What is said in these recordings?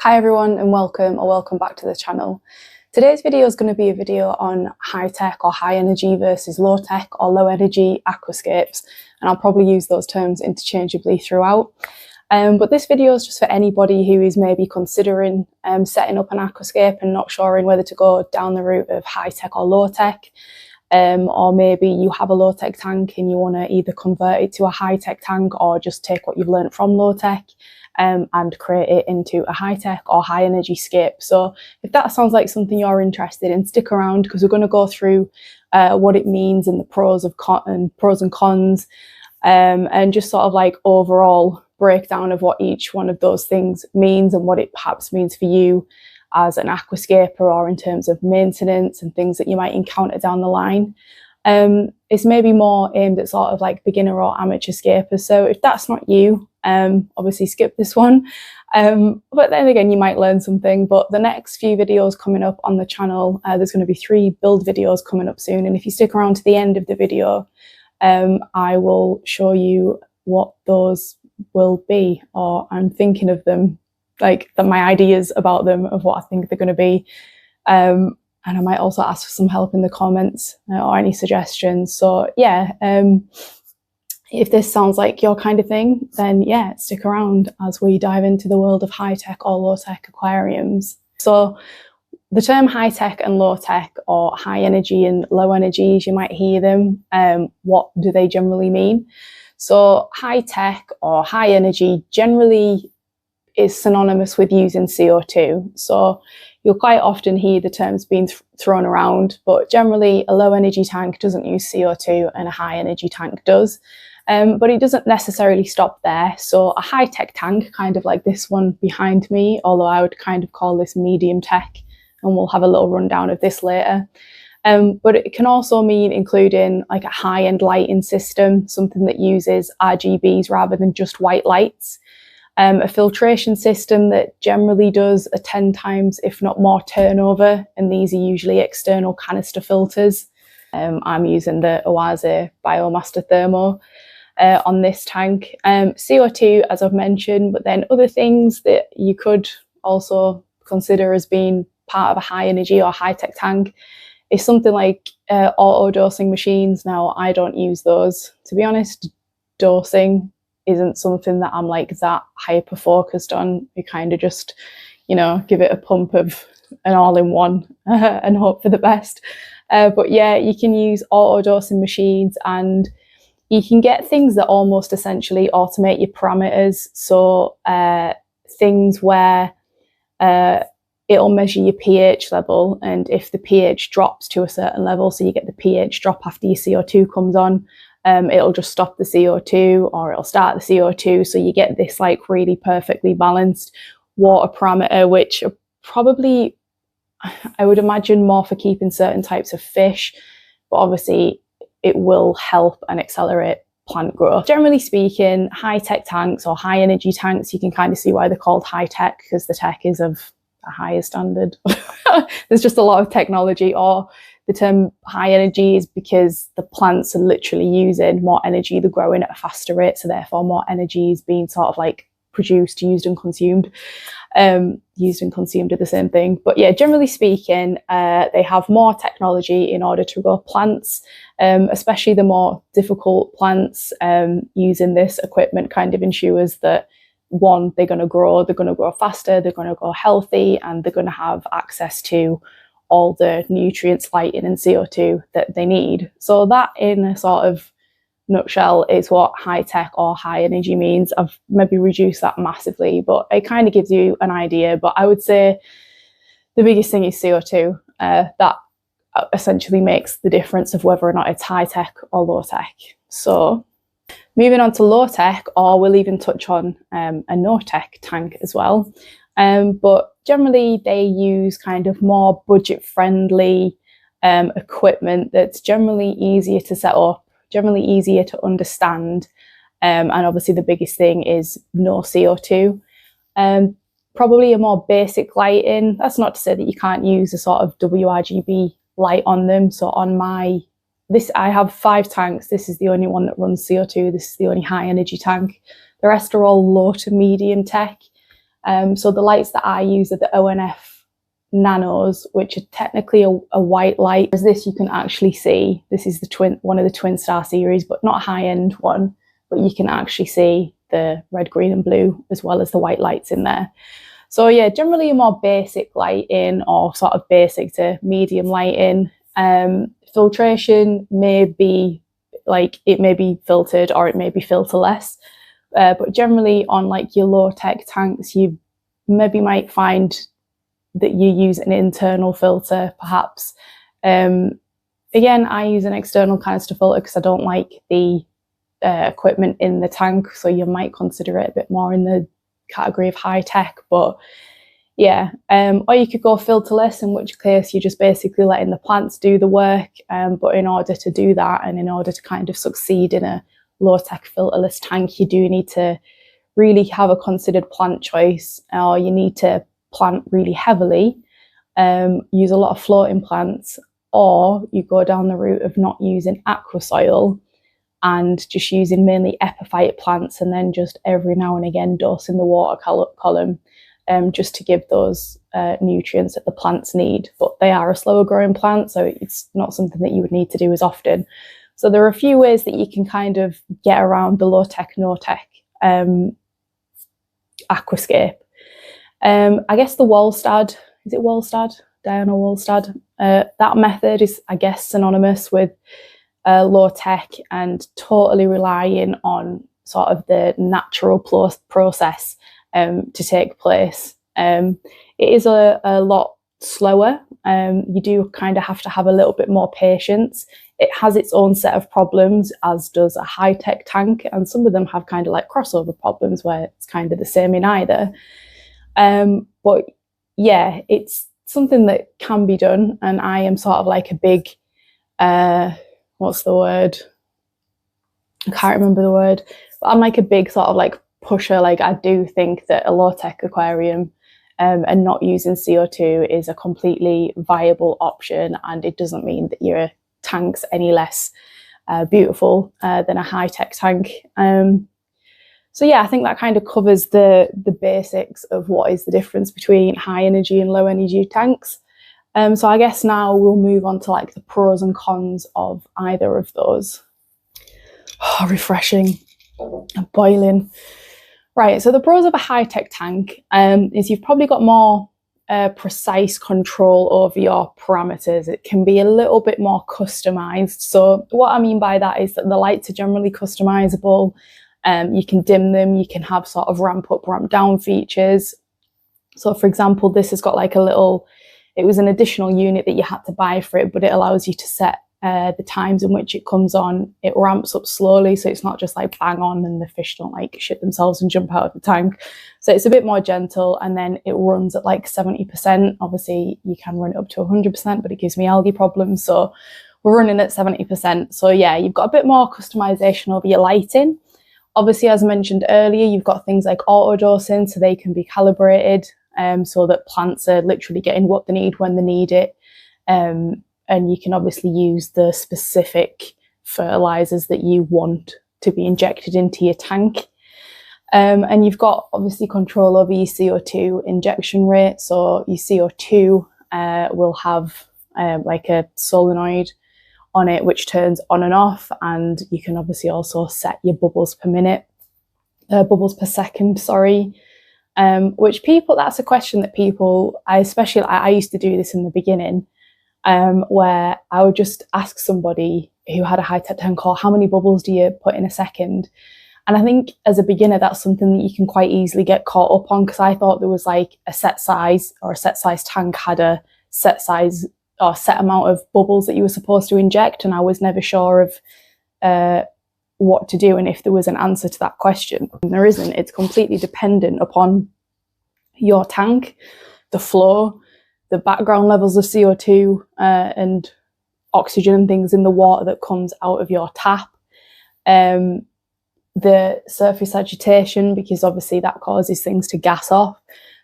Hi everyone and welcome back to the channel. Today's video is going to be a video on high tech or high energy versus low tech or low energy aquascapes, and I'll probably use those terms interchangeably throughout. But this video is just for anybody who is maybe considering setting up an aquascape and not sure whether to go down the route of high tech or low tech. Or maybe you have a low tech tank and you want to either convert it to a high tech tank or just take what you've learned from low tech and create it into a high tech or high energy scape. So if that sounds like something you're interested in, stick around because we're going to go through what it means and the pros and cons, and just sort of like overall breakdown of what each one of those things means and what it perhaps means for you as an aquascaper or in terms of maintenance and things that you might encounter down the line. It's maybe more aimed at sort of like beginner or amateur scapers. So if that's not you, obviously skip this one. But then again, you might learn something. But the next few videos coming up on the channel, there's going to be 3 build videos coming up soon. And if you stick around to the end of the video, I will show you what those will be, or I'm thinking of them, like my ideas about them of what I think they're going to be. And I might also ask for some help in the comments or any suggestions. So yeah, if this sounds like your kind of thing, then yeah, stick around as we dive into the world of high tech or low tech aquariums. So the term high tech and low tech, or high energy and low energy, as you might hear them, what do they generally mean? So high tech or high energy generally is synonymous with using CO2. So you'll quite often hear the terms being thrown around, but generally a low energy tank doesn't use CO2 and a high energy tank does. But it doesn't necessarily stop there. So a high tech tank, kind of like this one behind me, although I would kind of call this medium tech, and we'll have a little rundown of this later. But it can also mean including like a high-end lighting system, something that uses RGBs rather than just white lights. A filtration system that generally does a 10 times, if not more, turnover, and these are usually external canister filters. I'm using the Aquascaping Biomaster Thermo on this tank. CO2, as I've mentioned, but then other things that you could also consider as being part of a high energy or high tech tank is something like auto dosing machines. Now, I don't use those. To be honest, dosing isn't something that I'm like that hyper focused on. You kind of just, give it a pump of an all-in-one and hope for the best. But yeah, you can use auto dosing machines, and you can get things that almost essentially automate your parameters. So things where it'll measure your pH level, and if the pH drops to a certain level, so you get the pH drop after your CO2 comes on, it'll just stop the CO2 or it'll start the CO2. So you get this like really perfectly balanced water parameter, which are probably, I would imagine, more for keeping certain types of fish, but obviously it will help and accelerate plant growth. Generally speaking, high tech tanks or high energy tanks, you can kind of see why they're called high tech, because the tech is of a higher standard. There's just a lot of technology. Or the term high energy is because the plants are literally using more energy, they're growing at a faster rate, so therefore more energy is being sort of like produced, used and consumed. Used and consumed are the same thing. But yeah, generally speaking, they have more technology in order to grow plants, especially the more difficult plants. Using this equipment kind of ensures that, one, they're going to grow faster, they're going to grow healthy, and they're going to have access to all the nutrients, lighting and CO2 that they need. So that, in a sort of nutshell, is what high tech or high energy means. I've maybe reduced that massively, but it kind of gives you an idea. But I would say the biggest thing is CO2. That essentially makes the difference of whether or not it's high tech or low tech. So moving on to low tech, or we'll even touch on a no tech tank as well. But generally they use kind of more budget friendly equipment that's generally easier to set up, generally easier to understand, and obviously the biggest thing is no CO2. Probably a more basic lighting. That's not to say that you can't use a sort of WRGB light on them. So on I have 5 tanks. This is the only one that runs CO2. This is the only high energy tank. The rest are all low to medium tech. So the lights that I use are the ONF Nanos, which are technically a white light. As this, you can actually see, this is one of the Twin Star series, but not a high-end one, but you can actually see the red, green and blue as well as the white lights in there. So yeah, generally a more basic lighting, or sort of basic to medium lighting. Filtration may be like, it may be filtered or it may be filterless, but generally on like your low tech tanks, you maybe might find that you use an internal filter perhaps. Again, I use an external canister filter because I don't like the equipment in the tank, so you might consider it a bit more in the category of high tech. But yeah, or you could go filterless, in which case you're just basically letting the plants do the work, but in order to do that, and in order to kind of succeed in a low tech filterless tank, you do need to really have a considered plant choice, or you need to plant really heavily, use a lot of floating plants, or you go down the route of not using aqua soil and just using mainly epiphyte plants, and then just every now and again dosing the water column, just to give those nutrients that the plants need. But they are a slower growing plant, so it's not something that you would need to do as often. So there are a few ways that you can kind of get around the low tech, no tech aquascape. I guess the Wallstad, is it Wallstad? Diana Wallstad. That method is, I guess, synonymous with low tech and totally relying on sort of the natural process to take place. It is a lot slower. You do kind of have to have a little bit more patience. It has its own set of problems, as does a high-tech tank, and some of them have kind of like crossover problems where it's kind of the same in either. But yeah, it's something that can be done, and I am sort of like a big, what's the word? I can't remember the word, but I'm like a big sort of like pusher. Like, I do think that a low-tech aquarium and not using CO2 is a completely viable option, and it doesn't mean that your tank's any less beautiful than a high-tech tank. So yeah, I think that kind of covers the basics of what is the difference between high energy and low energy tanks. So I guess now we'll move on to like the pros and cons of either of those. Oh, refreshing, boiling. Right, so the pros of a high-tech tank is you've probably got more precise control over your parameters. It can be a little bit more customized. So what I mean by that is that the lights are generally customizable. You can dim them, you can have sort of ramp up, ramp down features. So for example, this has got like a little, it was an additional unit that you had to buy for it, but it allows you to set the times in which it comes on. It ramps up slowly, so it's not just like bang on and the fish don't like shit themselves and jump out of the tank. So it's a bit more gentle, and then it runs at like 70%. Obviously you can run it up to 100%, but it gives me algae problems, so we're running at 70%. So yeah, you've got a bit more customization over your lighting. Obviously, as I mentioned earlier, you've got things like auto dosing, so they can be calibrated so that plants are literally getting what they need when they need it. And you can obviously use the specific fertilizers that you want to be injected into your tank. And you've got obviously control over your CO2 injection rate. So your CO2 will have like a solenoid on it which turns on and off, and you can obviously also set your bubbles per second, sorry. Which people, that's a question that people, I used to do this in the beginning, where I would just ask somebody who had a high-tech tank, or how many bubbles do you put in a second? And I think as a beginner, that's something that you can quite easily get caught up on, because I thought there was like a set size, or a set size tank had a set size or set amount of bubbles that you were supposed to inject, and I was never sure of what to do and if there was an answer to that question. And there isn't. It's completely dependent upon your tank, the flow, the background levels of CO2 and oxygen and things in the water that comes out of your tap, the surface agitation, because obviously that causes things to gas off.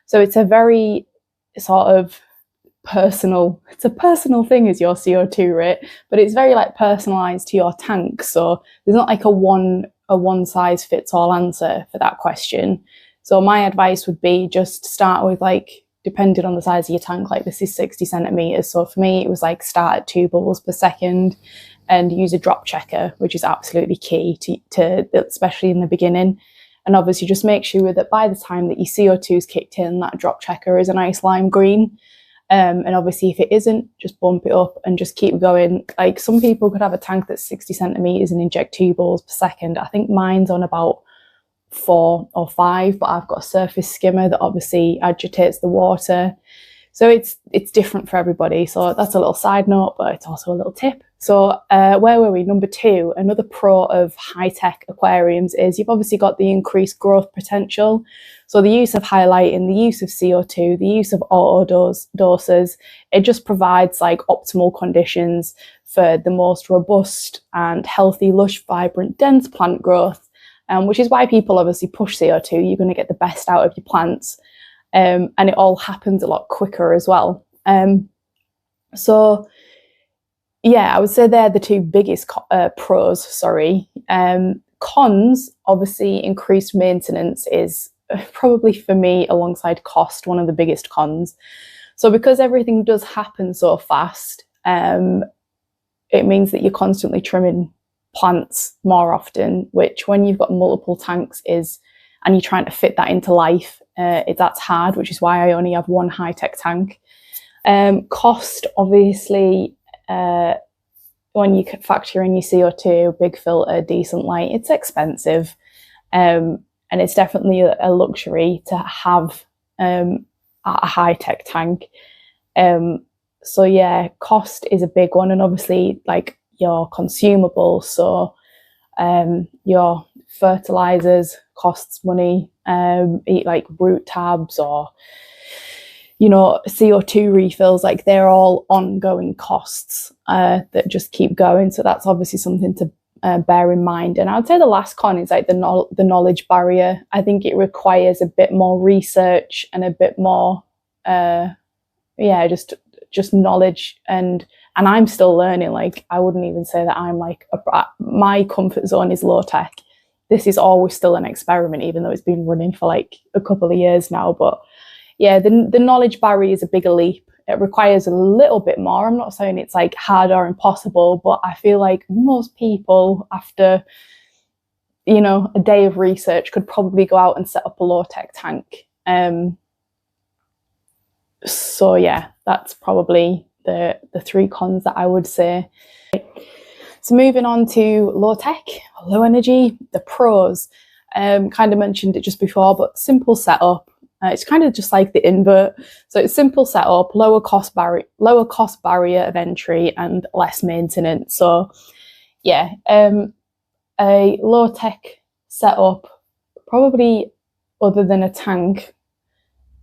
So it's a very sort of personal, it's a personal thing, is your CO2 rate, but it's very like personalized to your tank. So there's not like a one size fits all answer for that question. So my advice would be just start with, like, depending on the size of your tank, like this is 60 centimeters. So for me, it was like start at 2 bubbles per second and use a drop checker, which is absolutely key to especially in the beginning. And obviously just make sure that by the time that your CO2 is kicked in, that drop checker is a nice lime green. And obviously if it isn't, just bump it up and just keep going. Like, some people could have a tank that's 60 centimeters and inject 2 bubbles per second. I think mine's on about 4 or 5, but I've got a surface skimmer that obviously agitates the water. So it's different for everybody. So that's a little side note, but it's also a little tip. So where were we? Number 2, another pro of high-tech aquariums is you've obviously got the increased growth potential. So the use of highlighting, the use of CO2, the use of auto doses, it just provides like optimal conditions for the most robust and healthy, lush, vibrant, dense plant growth. Which is why people obviously push CO2. You're going to get the best out of your plants. And it all happens a lot quicker as well. So yeah, I would say they're the 2 biggest pros, sorry. Cons, obviously increased maintenance is probably, for me, alongside cost, one of the biggest cons. So because everything does happen so fast, it means that you're constantly trimming plants more often, which when you've got multiple tanks and you're trying to fit that into life, that's hard, which is why I only have 1 high-tech tank. Cost, obviously, when you factor in your CO2, big filter, decent light, it's expensive. And it's definitely a luxury to have a high-tech tank. So yeah, cost is a big one, and obviously like your consumables, so your fertilizers costs money, like root tabs or CO2 refills, like they're all ongoing costs that just keep going. So that's obviously something to bear in mind. And I would say the last con is like the knowledge barrier. I think it requires a bit more research and a bit more just knowledge, and I'm still learning. Like, I wouldn't even say that I'm like my comfort zone is low tech. This is always still an experiment, even though it's been running for like a couple of years now. But yeah, the knowledge barrier is a bigger leap. It requires a little bit more. I'm not saying it's like hard or impossible, but I feel like most people, after a day of research, could probably go out and set up a low tech tank. So yeah, that's probably the 3 cons that I would say. So moving on to low tech, low energy, the pros. Kind of mentioned it just before, but simple setup. It's kind of just like the invert. So it's simple setup, lower cost barrier of entry, and less maintenance. So yeah, a low tech setup, probably other than a tank,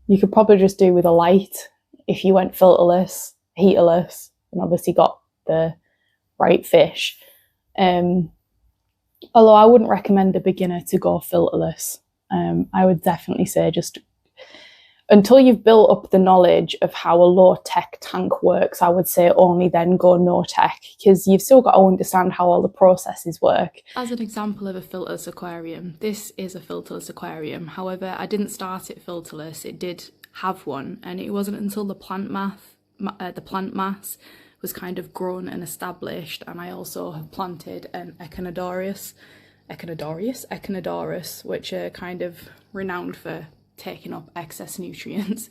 you could probably just do with a light if you went filterless, heaterless, and obviously got the right fish. Although I wouldn't recommend a beginner to go filterless. I would definitely say just until you've built up the knowledge of how a low-tech tank works, I would say only then go no-tech, because you've still got to understand how all the processes work. As an example of a filterless aquarium, this is a filterless aquarium. However, I didn't start it filterless. It did have one, and it wasn't until the plant mass was kind of grown and established, and I also have planted an Echinodorus, which are kind of renowned for taking up excess nutrients.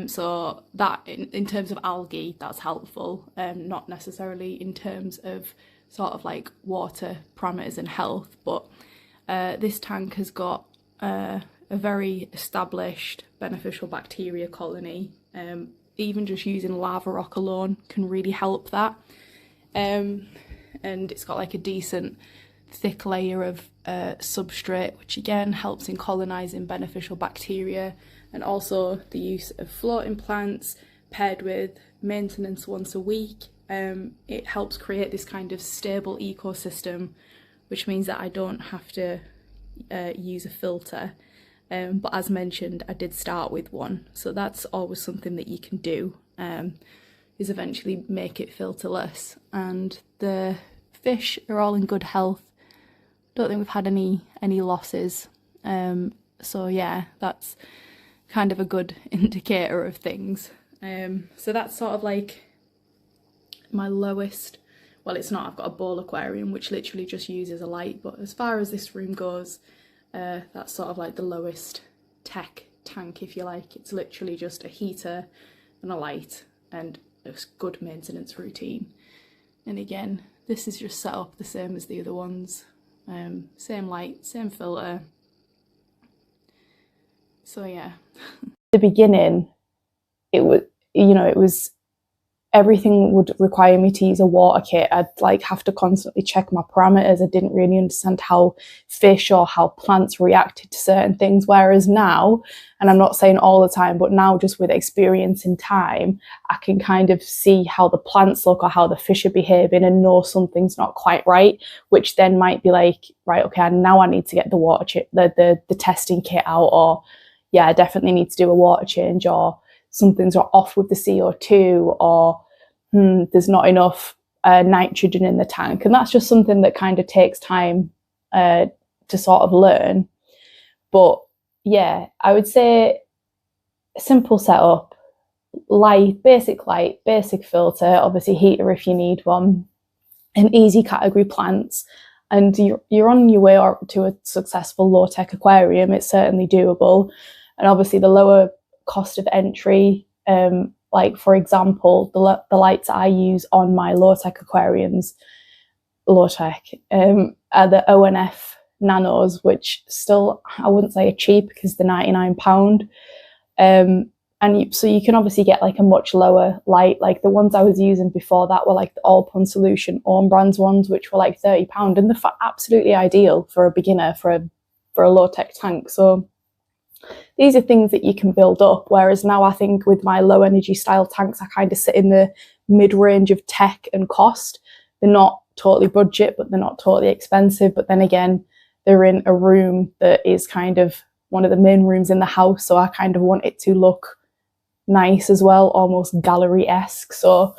So that in terms of algae, that's helpful, not necessarily in terms of sort of like water parameters and health, but this tank has got a very established beneficial bacteria colony. Even just using lava rock alone can really help that. And it's got like a decent thick layer of substrate, which again helps in colonising beneficial bacteria, and also the use of floating plants paired with maintenance once a week. It helps create this kind of stable ecosystem, which means that I don't have to use a filter. But as mentioned, I did start with one, so that's always something that you can do, is eventually make it filterless. And the fish are all in good health. Don't think we've had any losses. So yeah, that's kind of a good indicator of things. So that's sort of like my lowest, well, it's not, I've got a bowl aquarium which literally just uses a light, but as far as this room goes, that's sort of like the lowest tech tank, if you like. It's literally just a heater and a light and a good maintenance routine. And again, this is just set up the same as the other ones. Same light, same filter. So yeah. The beginning, it was everything would require me to use a water kit. I'd like have to constantly check my parameters. I didn't really understand how fish or how plants reacted to certain things. Whereas now, and I'm not saying all the time, but now just with experience in time, I can kind of see how the plants look or how the fish are behaving and know something's not quite right, which then might be like, right, okay, now I need to get the water the testing kit out, or yeah, I definitely need to do a water change, or something's off with the CO2, or there's not enough nitrogen in the tank. And that's just something that kind of takes time to sort of learn. But yeah, I would say a simple setup, basic light, basic filter, obviously heater if you need one, and easy category plants, and you're on your way to a successful low-tech aquarium. It's certainly doable. And obviously the lower cost of entry, like for example, the lights I use on my low-tech aquariums, are the ONF nanos, which still, I wouldn't say are cheap because they're £99. So you can obviously get like a much lower light. Like the ones I was using before that were like the All Pond Solution Own Brands ones, which were like £30, and they're absolutely ideal for a beginner for a low-tech tank. So these are things that you can build up. Whereas now I think with my low energy style tanks, I kind of sit in the mid-range of tech and cost. They're not totally budget, but they're not totally expensive. But then again, they're in a room that is kind of one of the main rooms in the house. So I kind of want it to look nice as well, almost gallery-esque. So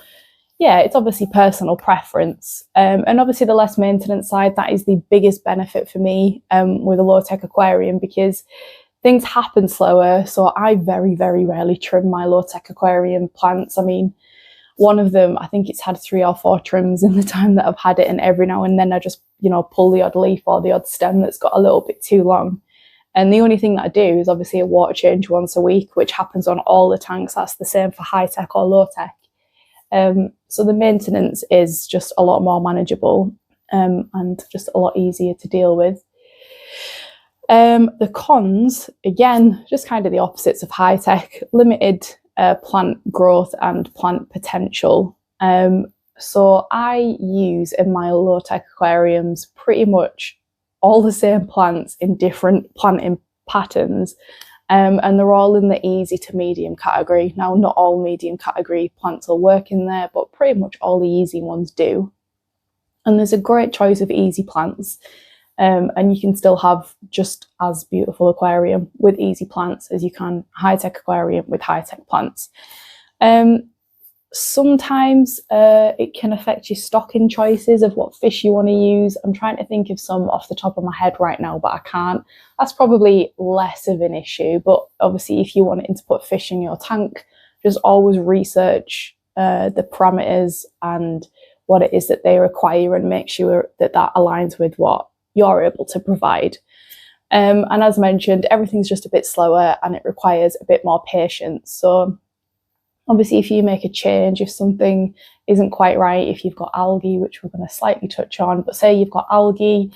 yeah, it's obviously personal preference. And obviously the less maintenance side, that is the biggest benefit for me with a low-tech aquarium, because things happen slower. So I very, very rarely trim my low-tech aquarium plants. I mean, one of them, I think it's had 3 or 4 trims in the time that I've had it, and every now and then I just, pull the odd leaf or the odd stem that's got a little bit too long. And the only thing that I do is obviously a water change once a week, which happens on all the tanks. That's the same for high-tech or low-tech. So the maintenance is just a lot more manageable and just a lot easier to deal with. The cons, again, just kind of the opposites of high-tech, limited plant growth and plant potential. So I use in my low-tech aquariums pretty much all the same plants in different planting patterns, and they're all in the easy to medium category. Now, not all medium category plants will work in there, but pretty much all the easy ones do. And there's a great choice of easy plants. And you can still have just as beautiful aquarium with easy plants as you can high-tech aquarium with high-tech plants. Sometimes it can affect your stocking choices of what fish you want to use. I'm trying to think of some off the top of my head right now, but I can't. That's probably less of an issue. But obviously, if you're wanting to put fish in your tank, just always research the parameters and what it is that they require, and make sure that that aligns with what you're able to provide. And as mentioned, everything's just a bit slower and it requires a bit more patience. So obviously, if you make a change, if something isn't quite right, if you've got algae, which we're going to slightly touch on, but say you've got algae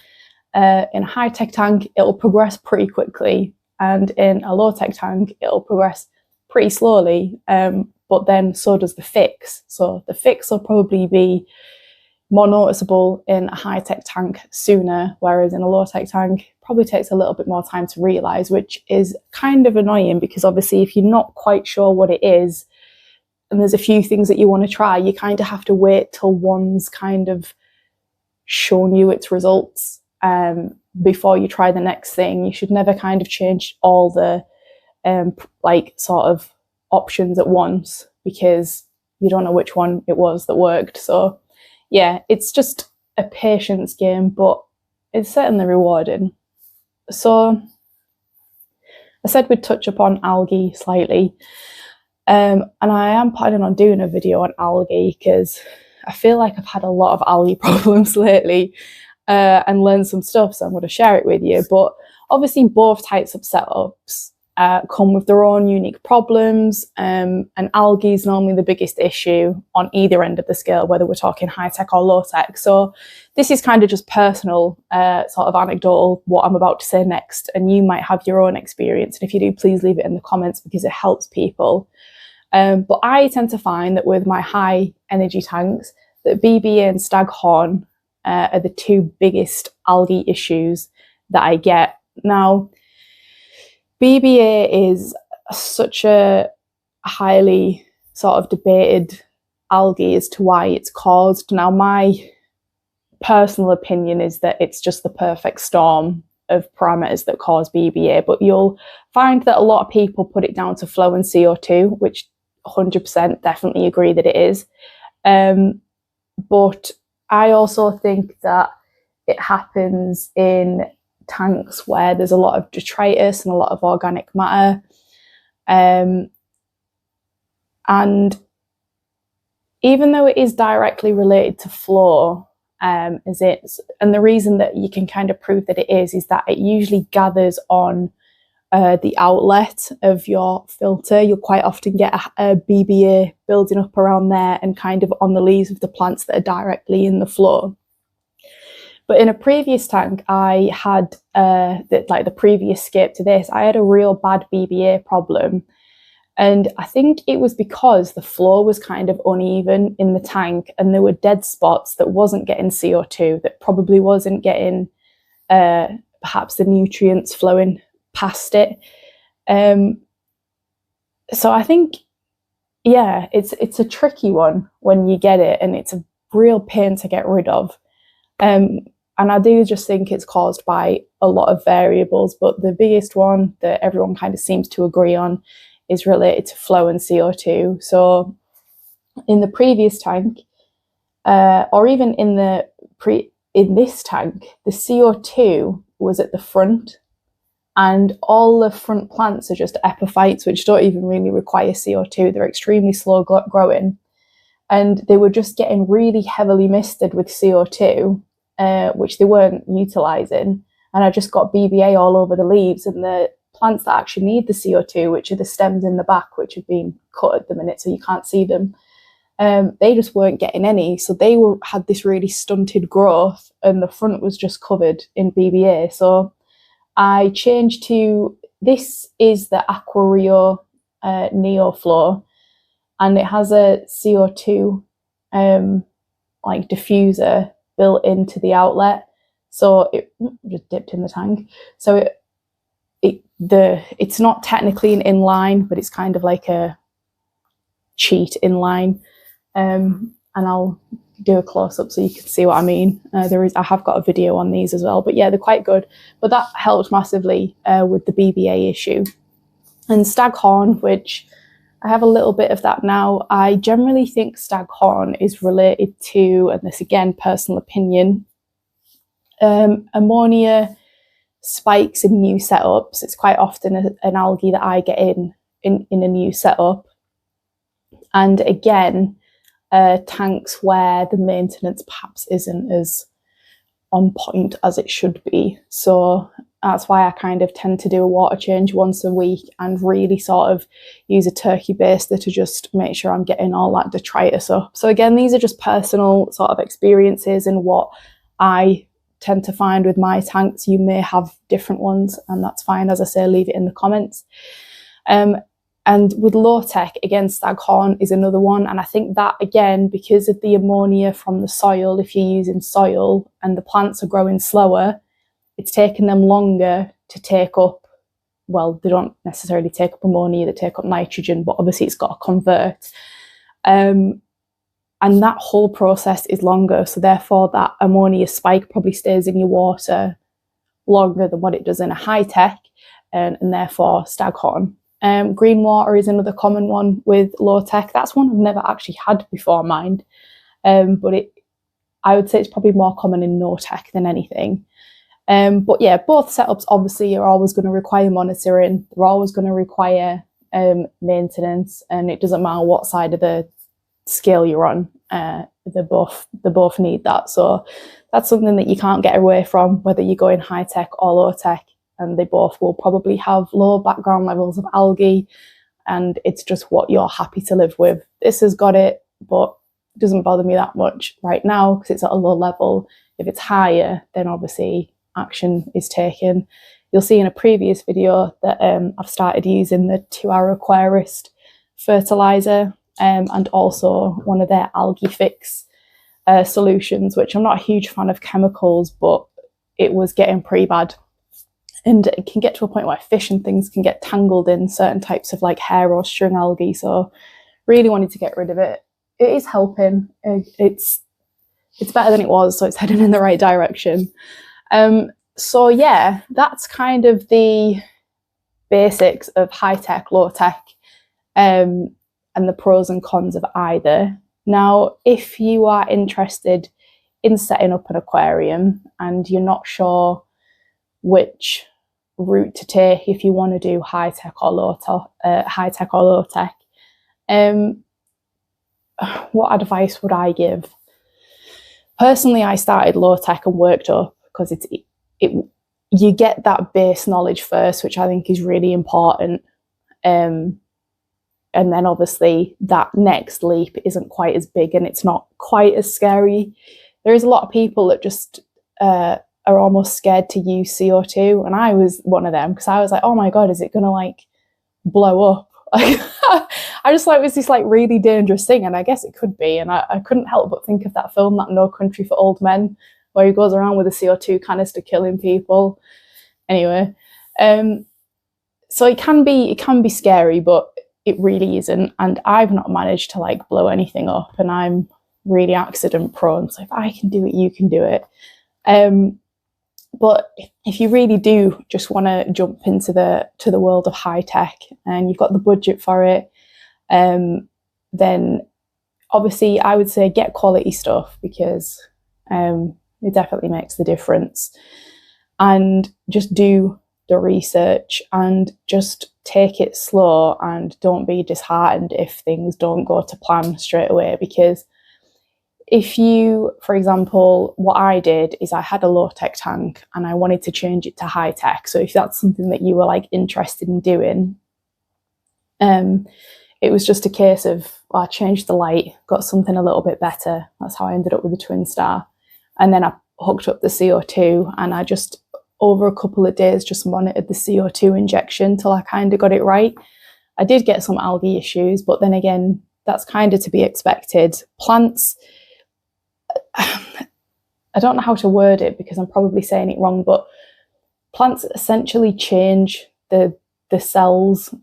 in a high-tech tank, it'll progress pretty quickly. And in a low-tech tank, it'll progress pretty slowly. But then so does the fix. So the fix will probably be more noticeable in a high-tech tank sooner, whereas in a low-tech tank, it probably takes a little bit more time to realise, which is kind of annoying, because obviously if you're not quite sure what it is, and there's a few things that you want to try, you kind of have to wait till one's kind of shown you its results before you try the next thing. You should never kind of change all the sort of options at once, because you don't know which one it was that worked. So yeah, it's just a patience game, but it's certainly rewarding. So I said we'd touch upon algae slightly, and I am planning on doing a video on algae because I feel like I've had a lot of algae problems lately, and learned some stuff, so I'm going to share it with you. But obviously both types of setups come with their own unique problems, and algae is normally the biggest issue on either end of the scale, whether we're talking high tech or low tech. So this is kind of just personal, sort of anecdotal, what I'm about to say next, and you might have your own experience, and if you do, please leave it in the comments because it helps people. But I tend to find that with my high energy tanks, that BBA and staghorn are the two biggest algae issues that I get. Now, BBA is such a highly sort of debated algae as to why it's caused. Now, my personal opinion is that it's just the perfect storm of parameters that cause BBA, but you'll find that a lot of people put it down to flow and CO2, which 100% definitely agree that it is. But I also think that it happens in tanks where there's a lot of detritus and a lot of organic matter, and even though it is directly related to flow, and the reason that you can kind of prove that it is that it usually gathers on the outlet of your filter. You'll quite often get a BBA building up around there and kind of on the leaves of the plants that are directly in the flow. But in a previous tank, I had, the previous scape to this, I had a real bad BBA problem. And I think it was because the flow was kind of uneven in the tank and there were dead spots that wasn't getting CO2, that probably wasn't getting perhaps the nutrients flowing past it. So I think, yeah, it's a tricky one when you get it, and it's a real pain to get rid of. And I do just think it's caused by a lot of variables, but the biggest one that everyone kind of seems to agree on is related to flow and CO2. So in the previous tank, or even in this tank, the CO2 was at the front, and all the front plants are just epiphytes, which don't even really require CO2. They're extremely slow growing, and they were just getting really heavily misted with CO2, which they weren't utilising. And I just got BBA all over the leaves, and the plants that actually need the CO2, which are the stems in the back, which have been cut at the minute so you can't see them, they just weren't getting any. So they had this really stunted growth, and the front was just covered in BBA. So I changed to, this is the Aquarium NeoFlow, and it has a CO2 like diffuser built into the outlet. So it just dipped in the tank. So it's not technically an inline, but it's kind of like a cheat inline. And I'll do a close-up so you can see what I mean. I have got a video on these as well, but yeah, they're quite good. But that helped massively with the BBA issue. And staghorn, which I have a little bit of that now, I generally think staghorn is related to, and this again, personal opinion, ammonia spikes in new setups. It's quite often an algae that I get in a new setup. And again, tanks where the maintenance perhaps isn't as on point as it should be. So that's why I kind of tend to do a water change once a week and really sort of use a turkey baster to just make sure I'm getting all that detritus up. So again, these are just personal sort of experiences and what I tend to find with my tanks. You may have different ones, and that's fine. As I say, leave it in the comments. And with low tech, again, staghorn is another one. And I think that, again, because of the ammonia from the soil, if you're using soil and the plants are growing slower, it's taken them longer to take up, well, they don't necessarily take up ammonia, they take up nitrogen, but obviously it's got to convert. And that whole process is longer. So therefore, that ammonia spike probably stays in your water longer than what it does in a high tech, and therefore staghorn. Green water is another common one with low tech. That's one I've never actually had before, but I would say it's probably more common in no tech than anything. But yeah, both setups obviously are always going to require monitoring. They're always going to require maintenance, and it doesn't matter what side of the scale you're on. They both need that. So that's something that you can't get away from, whether you're going high tech or low tech, and they both will probably have low background levels of algae, and it's just what you're happy to live with. This has got it, but it doesn't bother me that much right now because it's at a low level. If it's higher, then obviously action is taken. You'll see in a previous video that I've started using the 2-hour Aquarist fertilizer, and also one of their algae fix solutions, which I'm not a huge fan of chemicals, but it was getting pretty bad. And it can get to a point where fish and things can get tangled in certain types of like hair or string algae. So really wanted to get rid of it. It is helping. It's better than it was, so it's heading in the right direction. So yeah, that's kind of the basics of high tech, low tech, and the pros and cons of either. Now, if you are interested in setting up an aquarium and you're not sure which route to take, if you want to do high tech or low tech, what advice would I give? Personally, I started low tech and worked up because you get that base knowledge first, which I think is really important. And then obviously that next leap isn't quite as big and it's not quite as scary. There is a lot of people that just are almost scared to use CO2, and I was one of them because I was like, oh my god, is it gonna like blow up? I just thought it was this like really dangerous thing, and I guess it could be. And I couldn't help but think of that film, that No Country for Old Men, where he goes around with a CO2 canister killing people. Anyway, so it can be scary, but it really isn't. And I've not managed to like blow anything up, and I'm really accident prone. So if I can do it, you can do it. But if you really do just want to jump into the world of high tech and you've got the budget for it, then obviously I would say get quality stuff, because it definitely makes the difference. And just do the research and just take it slow, and don't be disheartened if things don't go to plan straight away. Because if you, for example, what I did is I had a low-tech tank and I wanted to change it to high-tech. So if that's something that you were like interested in doing, it was just a case of, well, I changed the light, got something a little bit better. That's how I ended up with the Twin Star. And then I hooked up the CO2, and I just, over a couple of days, just monitored the CO2 injection till I kind of got it right. I did get some algae issues, but then again, that's kind of to be expected. Plants, I don't know how to word it because I'm probably saying it wrong, but plants essentially change the cells,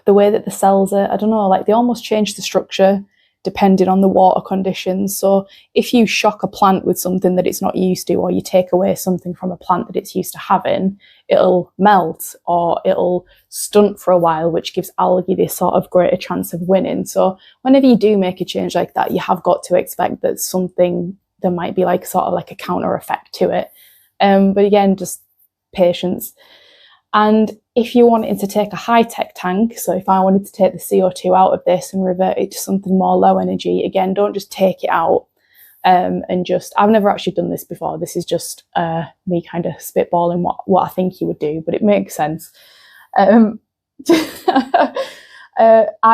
the way that the cells are, I don't know, like they almost change the structure depending on the water conditions. So if you shock a plant with something that it's not used to, or you take away something from a plant that it's used to having, it'll melt or it'll stunt for a while, which gives algae this sort of greater chance of winning. So whenever you do make a change like that, you have got to expect that there might be like sort of like a counter effect to it. But again, just patience. And if you wanted to take a high-tech tank, so if I wanted to take the CO2 out of this and revert it to something more low energy, again, don't just take it out and just, I've never actually done this before. This is just me kind of spitballing what I think you would do, but it makes sense. I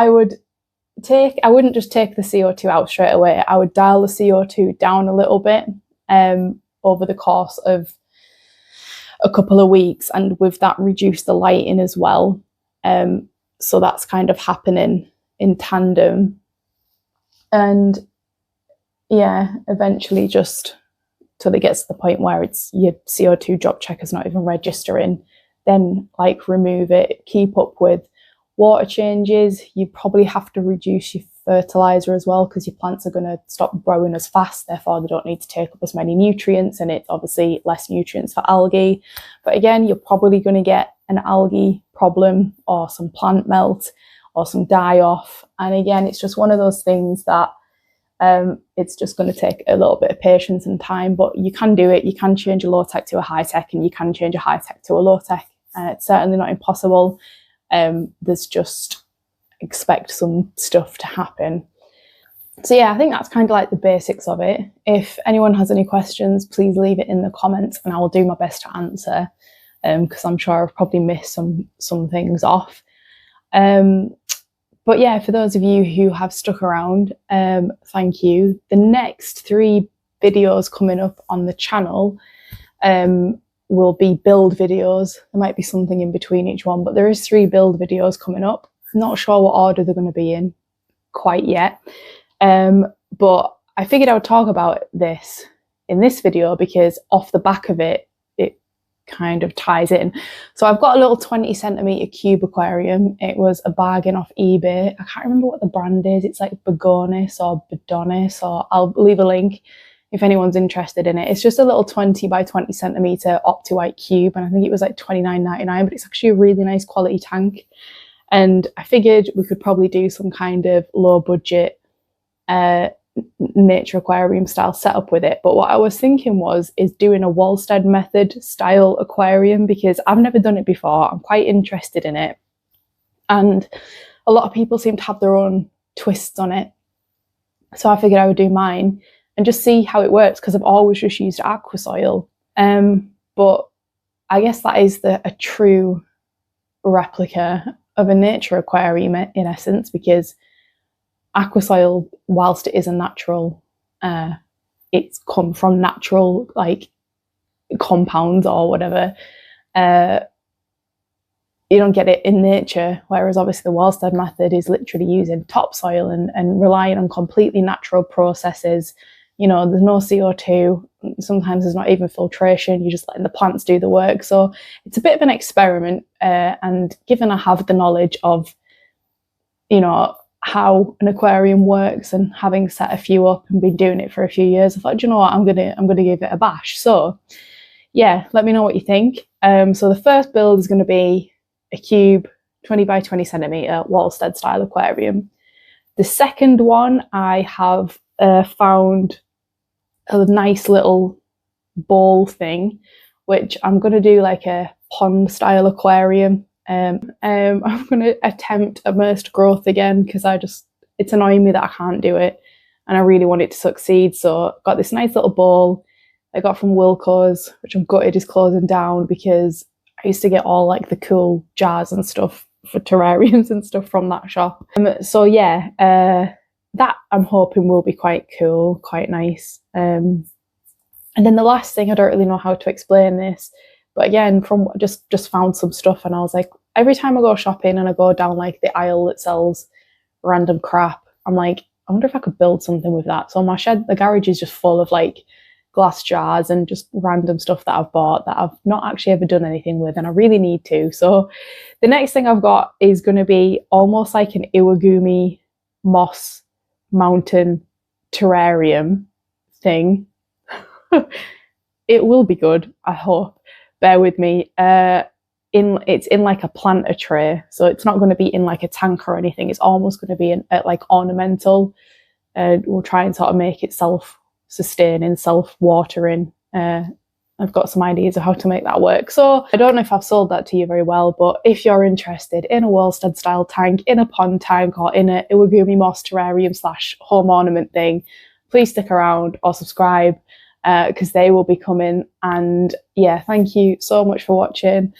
wouldn't just take the CO2 out straight away. I would dial the CO2 down a little bit over the course of a couple of weeks, and with that reduce the lighting as well. So that's kind of happening in tandem. And yeah, eventually just till it gets to the point where it's your CO2 drop checker's not even registering, then like remove it, keep up with water changes. You probably have to reduce your fertilizer as well, because your plants are going to stop growing as fast, therefore they don't need to take up as many nutrients, and it's obviously less nutrients for algae. But again, you're probably going to get an algae problem or some plant melt or some die off. And again, it's just one of those things that It's just going to take a little bit of patience and time, but you can do it. You can change a low tech to a high tech, and you can change a high tech to a low tech. It's certainly not impossible. There's just expect some stuff to happen. So yeah, I think that's kind of like the basics of it. If anyone has any questions, please leave it in the comments and I will do my best to answer, because I'm sure I've probably missed some things off. But yeah, for those of you who have stuck around, thank you. The next 3 videos coming up on the channel will be build videos. There might be something in between each one, but there is 3 build videos coming up. I'm not sure what order they're going to be in quite yet. But I figured I would talk about this in this video because off the back of it, it kind of ties in. So I've got a little 20cm cube aquarium. It was a bargain off eBay. I can't remember what the brand is. It's like Begonis or Bedonis, or I'll leave a link if anyone's interested in it. It's just a little 20 by 20cm Opti-White cube, and I think it was like $29.99, but it's actually a really nice quality tank. And I figured we could probably do some kind of low budget nature aquarium style setup with it. But what I was thinking is doing a Wallstead method style aquarium, because I've never done it before. I'm quite interested in it, and a lot of people seem to have their own twists on it. So I figured I would do mine and just see how it works, because I've always just used Aquasoil. But I guess that is a true replica of a nature aquarium in essence, because Aquasoil, whilst it is a natural, it's come from natural like compounds or whatever, you don't get it in nature, whereas obviously the Wallstead method is literally using topsoil and relying on completely natural processes. You know, there's no CO2, sometimes there's not even filtration, you're just letting the plants do the work. So it's a bit of an experiment, and given I have the knowledge of, you know, how an aquarium works, and having set a few up and been doing it for a few years, I thought, you know what, I'm gonna give it a bash. So yeah, let me know what you think. So the first build is going to be a cube 20 by 20cm Wallstead style aquarium. The second one, I have found a nice little bowl thing, which I'm going to do like a pond style aquarium. I'm going to attempt immersed growth again, because it's annoying me that I can't do it and I really want it to succeed. So I've got this nice little bowl I got from Wilco's, which I'm gutted is closing down, because I used to get all like the cool jars and stuff for terrariums and stuff from that shop. So yeah, that I'm hoping will be quite cool, quite nice. And then the last thing, I don't really know how to explain this, but again, from just found some stuff, and I was like, every time I go shopping and I go down like the aisle that sells random crap, I'm like, I wonder if I could build something with that. So my shed, the garage is just full of like glass jars and just random stuff that I've bought that I've not actually ever done anything with, and I really need to. So the next thing I've got is going to be almost like an Iwagumi moss mountain terrarium thing. It will be good, I hope. Bear with me. It's in like a planter tray, so it's not going to be in like a tank or anything. It's almost going to be like ornamental, and we'll try and sort of make it self-sustaining, self-watering. I've got some ideas of how to make that work. So I don't know if I've sold that to you very well, but if you're interested in a Wallstead style tank, in a pond tank, or in a Iwagumi moss terrarium / home ornament thing, please stick around or subscribe, because they will be coming. And yeah, thank you so much for watching.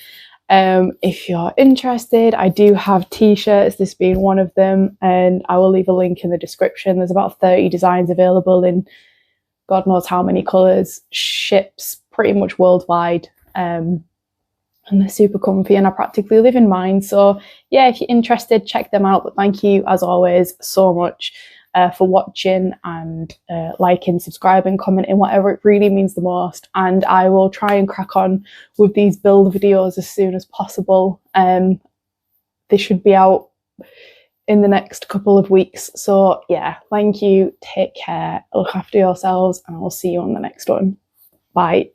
If you're interested, I do have t-shirts, this being one of them, and I will leave a link in the description. There's about 30 designs available in God knows how many colours, ships pretty much worldwide, and they're super comfy, and I practically live in mine. So yeah, if you're interested, check them out. But thank you as always so much for watching, and liking, subscribing, commenting, whatever. It really means the most, and I will try and crack on with these build videos as soon as possible. They should be out in the next couple of weeks. So yeah, thank you, take care, look after yourselves, and I'll see you on the next one. Bye.